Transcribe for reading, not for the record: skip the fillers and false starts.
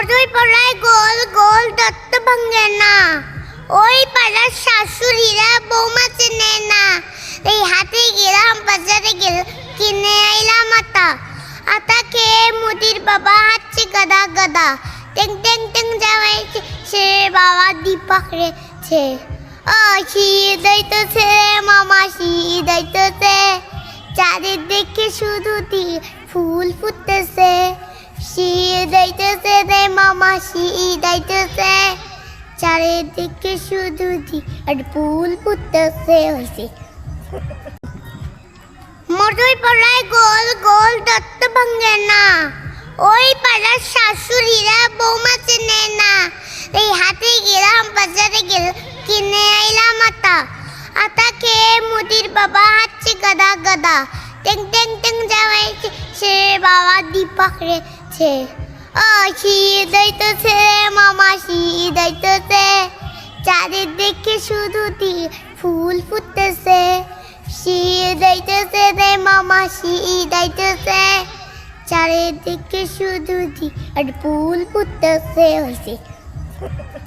মধুই পড়ায় গোল গোল দত্ত ভাঙে না, ওই পাড়ার শাশুড়িরা বৌমা চেনে না। এই হাতে গেলাম বাজারে কিনে আইলাম আটা, আটা খেয়ে মুদির বাবা হাঁটছে গাদা গাদা। টেং টেং টেং যাওয়াইছে সে বাবা দীপক রেছে। ও শীত যাইতেছে মামা শীত যাইতেছে, চারিদিকে শুধু ফুল ফুটতেছে। শীত যাইতেছে রে মামা শীত যাইতেছে, চারিদিকে শুধু আর ফুল ফুটতেছে। হয়েছে মধুই পড়ায় গোল গোল দত্ত ভাঙে না, ওই পাড়ার শাশুড়িরা বৌমা চেনে না। এই হাতে গেলাম বাজারে কিনে আইলাম আটা, আটা খেয়ে মুদির বাবা হাঁটছে গাদা গাদা। টেং টেং টেং যাওয়াইছে সে বাবা দীপক রেছে। ও শীত যাইতেছে মামা শীত যাইতেছে, চারিদিকে শুধু ফুল ফুটতেছে। শীত যাইতেছে রে মামা শীত যাইতেছে, চারিদিকে শুধু আর ফুল ফুটতেছে। হয়েছে।